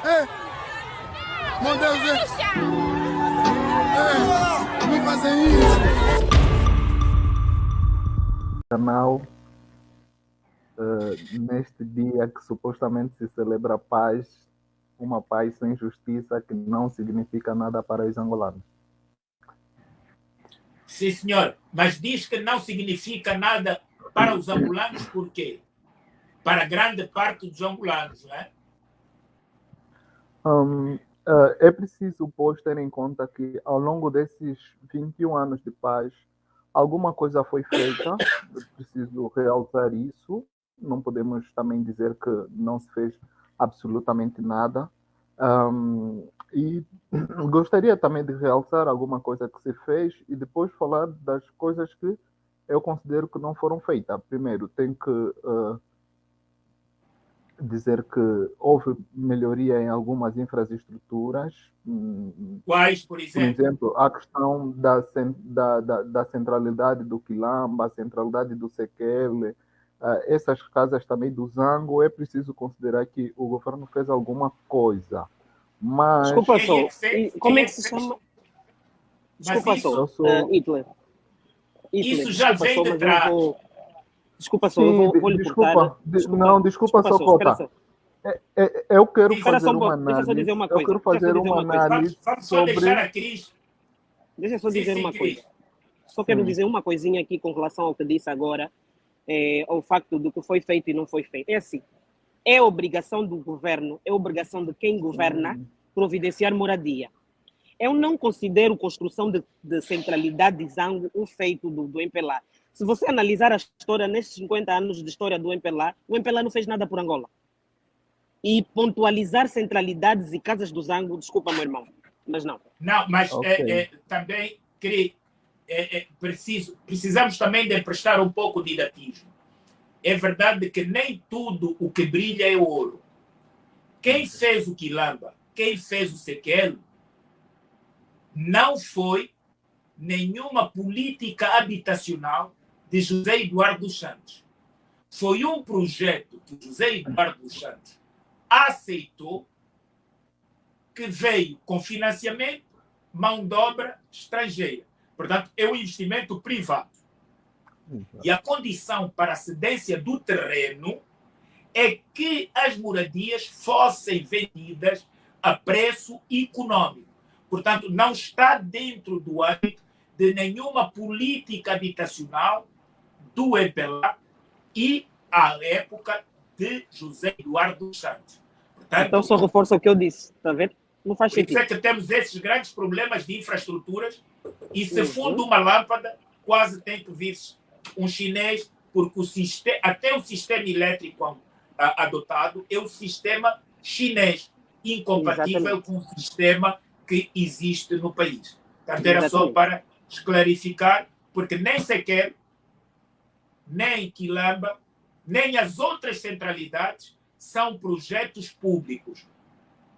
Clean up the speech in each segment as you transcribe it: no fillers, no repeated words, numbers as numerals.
Meu Deus, não fazem isso. Canal, neste dia que supostamente se celebra a paz, uma paz sem justiça que não significa nada para os angolanos. Sim, senhor, mas diz que não significa nada para os angolanos, por quê? Para grande parte dos angolanos, não é? É preciso, pois, ter em conta que ao longo desses 21 anos de paz, alguma coisa foi feita, é preciso realçar isso, não podemos também dizer que não se fez absolutamente nada. E gostaria também de realçar alguma coisa que se fez e depois falar das coisas que eu considero que não foram feitas. Primeiro, tem que dizer que houve melhoria em algumas infraestruturas. Quais, por Por exemplo? exemplo, a questão da centralidade do Quilamba, a centralidade do Sequele, essas casas também do Zango, é preciso considerar que o governo fez alguma coisa. Mas... Desculpa só, como é que se chama? Desculpa só, Hitler. Isso já vem de trás. Desculpa só, eu vou lhe cortar. Desculpa só, Cota. Eu quero fazer uma análise. Deixa eu só dizer uma coisa. Eu quero fazer uma análise sobre... deixar a Cris. Deixa eu só dizer uma coisa. Só quero dizer uma coisinha aqui com relação ao que disse agora, ao facto do que foi feito e não foi feito. É assim, é obrigação do governo, é obrigação de quem governa providenciar moradia. Eu não considero construção de centralidade de Zango um feito do MPLA. Se você analisar a história, nesses 50 anos de história do MPLA, o MPLA não fez nada por Angola. E pontualizar centralidades e casas do Zango, desculpa, meu irmão, mas não. Não, mas também precisamos também de prestar um pouco de didatismo. É verdade que nem tudo o que brilha é ouro. Quem fez o Quilamba, quem fez o Sequelo, não foi nenhuma política habitacional de José Eduardo dos Santos. Foi um projeto que José Eduardo dos Santos aceitou, que veio com financiamento, mão de obra estrangeira. Portanto, é um investimento privado. E a condição para a cedência do terreno é que as moradias fossem vendidas a preço econômico. Portanto, não está dentro do âmbito de nenhuma política habitacional do MPLA e à época de José Eduardo dos Santos. Portanto, então só reforça o que eu disse, está a ver? Não faz sentido. Por isso é que temos esses grandes problemas de infraestruturas e se funda uma lâmpada, quase tem que vir um chinês, porque até o sistema elétrico adotado é um sistema chinês, incompatível com o sistema que existe no país. Portanto, era só para esclarificar, porque nem sequer, nem Quilamba, nem as outras centralidades são projetos públicos.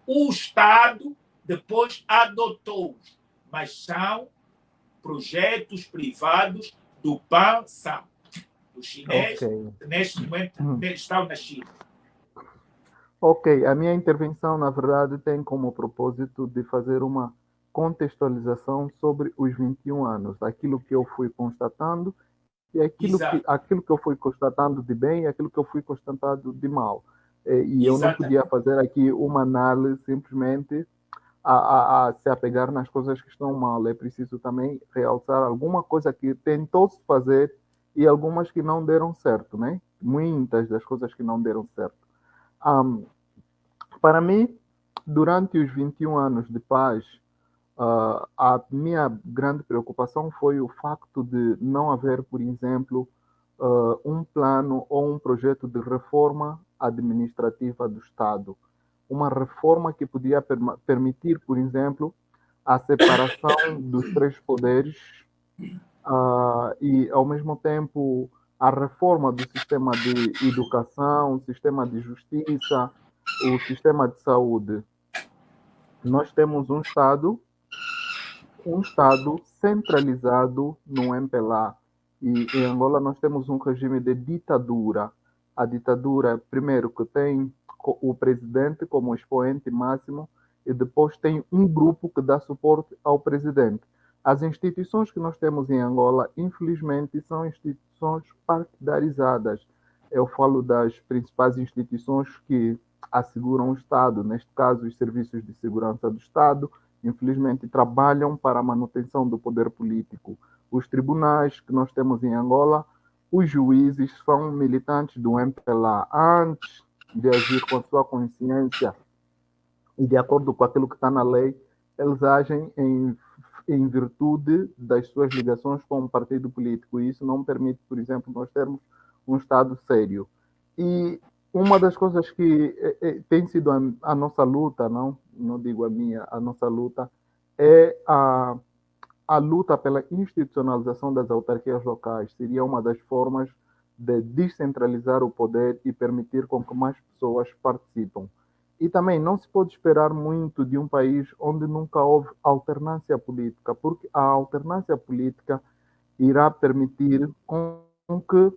O Estado depois adotou-os, mas são projetos privados do PAN-SAM, do chinês, que neste momento estão na China. Ok, a minha intervenção, na verdade, tem como propósito de fazer uma contextualização sobre os 21 anos, aquilo que eu fui constatando e aquilo que eu fui constatando de bem e aquilo que eu fui constatando de mal. E eu não podia fazer aqui uma análise simplesmente a se apegar nas coisas que estão mal. É preciso também realçar alguma coisa que tentou-se fazer e algumas que não deram certo, né? Muitas das coisas que não deram certo. Para mim, durante os 21 anos de paz, a minha grande preocupação foi o facto de não haver, por exemplo, um plano ou um projeto de reforma administrativa do Estado. Uma reforma que podia permitir, por exemplo, a separação dos três poderes e, ao mesmo tempo, a reforma do sistema de educação, sistema de justiça, o sistema de saúde. Nós temos um Estado centralizado no MPLA. E em Angola nós temos um regime de ditadura. A ditadura, primeiro, que tem o presidente como expoente máximo e depois tem um grupo que dá suporte ao presidente. As instituições que nós temos em Angola, infelizmente, são instituições partidarizadas. Eu falo das principais instituições que asseguram o Estado, neste caso, os serviços de segurança do Estado, infelizmente, trabalham para a manutenção do poder político. Os tribunais que nós temos em Angola, os juízes são militantes do MPLA. Antes de agir com a sua consciência e de acordo com aquilo que está na lei, eles agem em virtude das suas ligações com um partido político. E isso não permite, por exemplo, nós termos um Estado sério. E uma das coisas que tem sido a nossa luta, não digo a minha, a nossa luta, é a luta pela institucionalização das autarquias locais. Seria uma das formas de descentralizar o poder e permitir com que mais pessoas participem. E também não se pode esperar muito de um país onde nunca houve alternância política, porque a alternância política irá permitir com que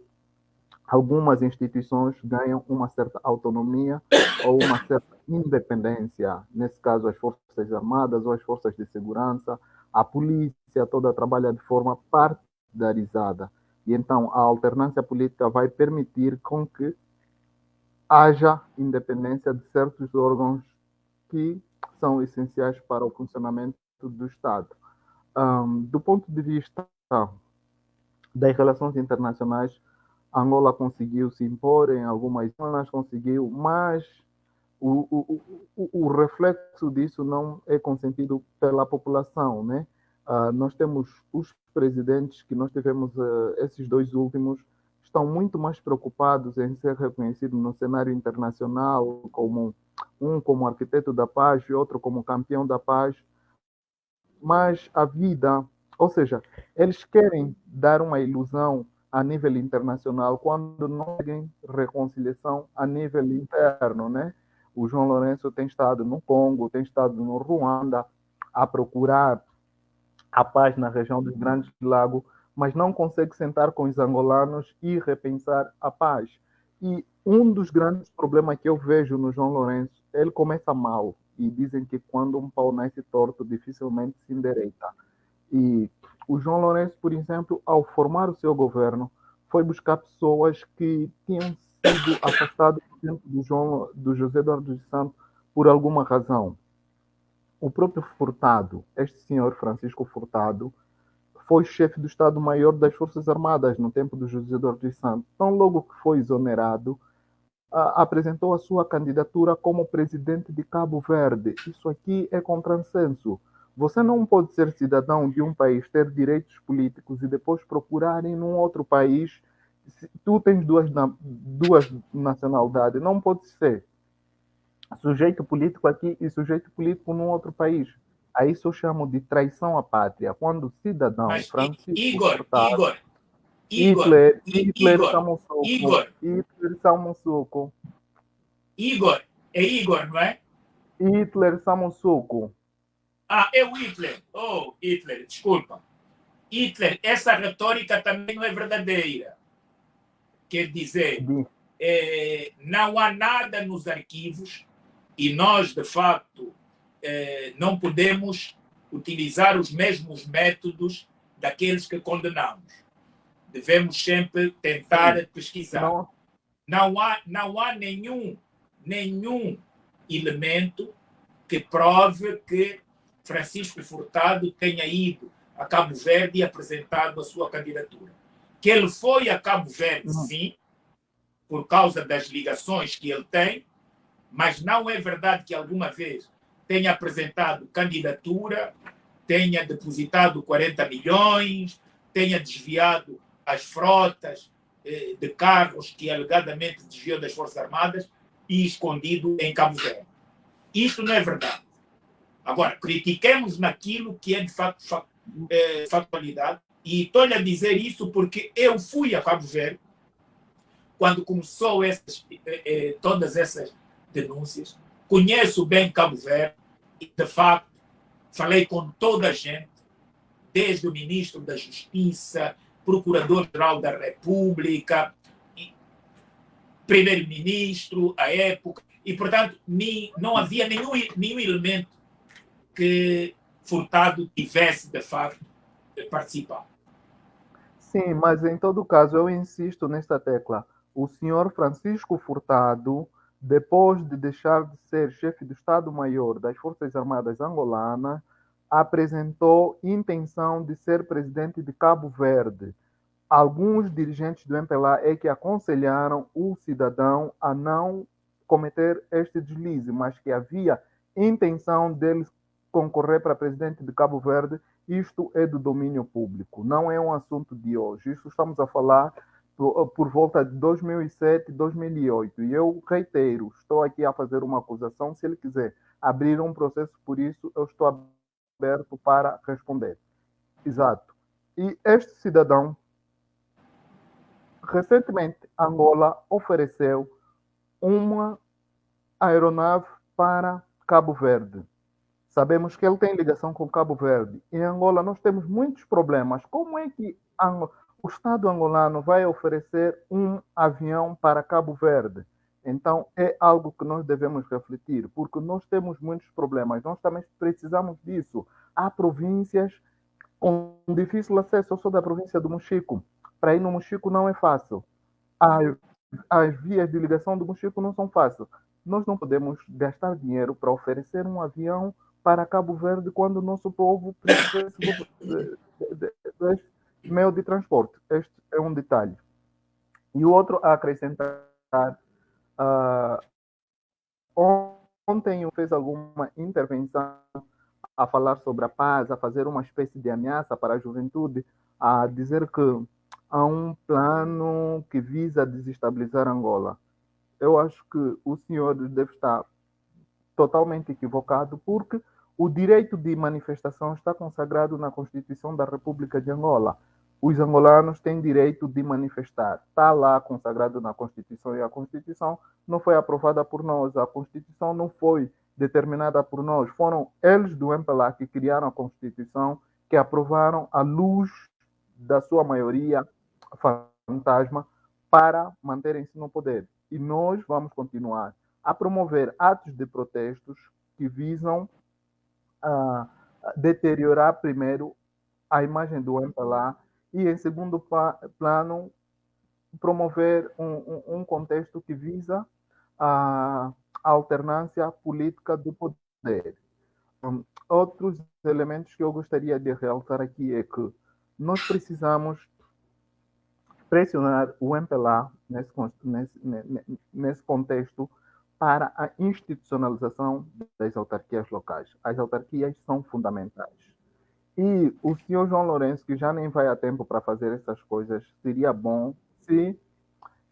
algumas instituições ganhem uma certa autonomia ou uma certa independência. Nesse caso, as Forças Armadas ou as Forças de Segurança, a polícia toda trabalha de forma partidarizada. E então a alternância política vai permitir com que haja independência de certos órgãos que são essenciais para o funcionamento do Estado. Do ponto de vista das relações internacionais, Angola conseguiu se impor em algumas zonas, conseguiu, mas o reflexo disso não é consentido pela população, né? Nós temos os presidentes que nós tivemos, esses dois últimos, estão muito mais preocupados em ser reconhecidos no cenário internacional, como um como arquiteto da paz e outro como campeão da paz, mas a vida, ou seja, eles querem dar uma ilusão a nível internacional quando não tem reconciliação a nível interno, né? O João Lourenço tem estado no Congo, tem estado no Ruanda a procurar a paz na região dos Grandes Lagos, mas não consegue sentar com os angolanos e repensar a paz. E um dos grandes problemas que eu vejo no João Lourenço, ele começa mal, e dizem que quando um pau nasce torto, dificilmente se endireita. E o João Lourenço, por exemplo, ao formar o seu governo, foi buscar pessoas que tinham sido afastadas do José Eduardo dos Santos por alguma razão. O próprio Furtado, este senhor Francisco Furtado, foi chefe do Estado-Maior das Forças Armadas no tempo do José Eduardo dos Santos. Então, logo que foi exonerado, apresentou a sua candidatura como presidente de Cabo Verde. Isso aqui é contrassenso. Você não pode ser cidadão de um país, ter direitos políticos e depois procurar em um outro país. Tu tens duas nacionalidades, não pode ser sujeito político aqui e sujeito político num outro país. Aí isso eu chamo de traição à pátria. Quando o cidadão Mas, Francisco Igor, Furtado, Igor, Hitler Samussuco. Igor, é Igor, não é? Hitler Samussuco. Ah, é o Hitler. Oh, Hitler, desculpa. Hitler, essa retórica também não é verdadeira. Quer dizer, não há nada nos arquivos e nós, de facto, não podemos utilizar os mesmos métodos daqueles que condenamos. Devemos sempre tentar pesquisar. Não há nenhum elemento que prove que Francisco Furtado tenha ido a Cabo Verde e apresentado a sua candidatura. Que ele foi a Cabo Verde, sim, por causa das ligações que ele tem, mas não é verdade que alguma vez tenha apresentado candidatura, tenha depositado 40 milhões, tenha desviado as frotas de carros que alegadamente desviou das Forças Armadas e escondido em Cabo Verde. Isso não é verdade. Agora, critiquemos naquilo que é de facto factualidade, e estou-lhe a dizer isso porque eu fui a Cabo Verde quando começou todas essas denúncias, conheço bem Cabo Verde e, de facto, falei com toda a gente, desde o Ministro da Justiça, Procurador-Geral da República, Primeiro-Ministro, à época, E, portanto, não havia nenhum elemento que Furtado tivesse, de facto, participado. Sim, mas em todo caso, eu insisto nesta tecla. O senhor Francisco Furtado, depois de deixar de ser chefe do Estado-Maior das Forças Armadas angolanas, apresentou intenção de ser presidente de Cabo Verde. Alguns dirigentes do MPLA é que aconselharam o cidadão a não cometer este deslize, mas que havia intenção dele concorrer para presidente de Cabo Verde. Isto é do domínio público, não é um assunto de hoje. Isso estamos a falar por volta de 2007, 2008. E eu reitero, estou aqui a fazer uma acusação. Se ele quiser abrir um processo por isso, eu estou aberto para responder. Exato. E este cidadão, recentemente, Angola ofereceu uma aeronave para Cabo Verde. Sabemos que ele tem ligação com Cabo Verde. Em Angola nós temos muitos problemas. Como é que o Estado angolano vai oferecer um avião para Cabo Verde? Então é algo que nós devemos refletir, porque nós temos muitos problemas. Nós também precisamos disso. Há províncias com difícil acesso. Eu sou da província do Mochico. Para ir no Mochico não é fácil. As vias de ligação do Mochico não são fáceis. Nós não podemos gastar dinheiro para oferecer um avião para Cabo Verde quando o nosso povo precisa deste meio de transporte. Este é um detalhe. E o outro a acrescentar, ontem eu fiz alguma intervenção a falar sobre a paz, a fazer uma espécie de ameaça para a juventude, a dizer que há um plano que visa desestabilizar Angola. Eu acho que o senhor deve estar totalmente equivocado, porque o direito de manifestação está consagrado na Constituição da República de Angola. Os angolanos têm direito de manifestar. Está lá consagrado na Constituição, e a Constituição não foi aprovada por nós, a Constituição não foi determinada por nós. Foram eles do MPLA que criaram a Constituição, que aprovaram à luz da sua maioria fantasma para manterem-se no poder. E nós vamos continuar a promover atos de protestos que visam deteriorar primeiro a imagem do MPLA e, em segundo plano, promover um contexto que visa a alternância política do poder. Outros elementos que eu gostaria de realçar aqui é que nós precisamos pressionar o MPLA nesse contexto para a institucionalização das autarquias locais. As autarquias são fundamentais. E o senhor João Lourenço, que já nem vai a tempo para fazer essas coisas, seria bom se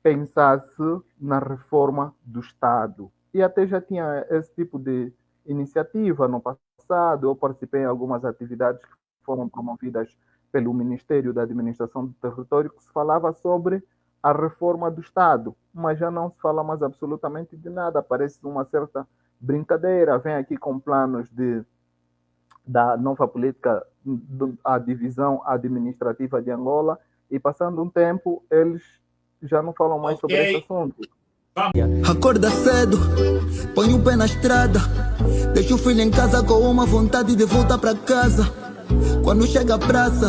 pensasse na reforma do Estado. E até já tinha esse tipo de iniciativa no passado. Eu participei em algumas atividades que foram promovidas pelo Ministério da Administração do Território, que se falava sobre a reforma do Estado, mas já não se fala mais absolutamente de nada. Parece uma certa brincadeira. Vem aqui com planos da nova política, a divisão administrativa de Angola, e passando um tempo, eles já não falam mais sobre esse assunto. Acorda cedo, põe o pé na estrada, deixa o filho em casa com uma vontade de voltar para casa. Quando chega a praça,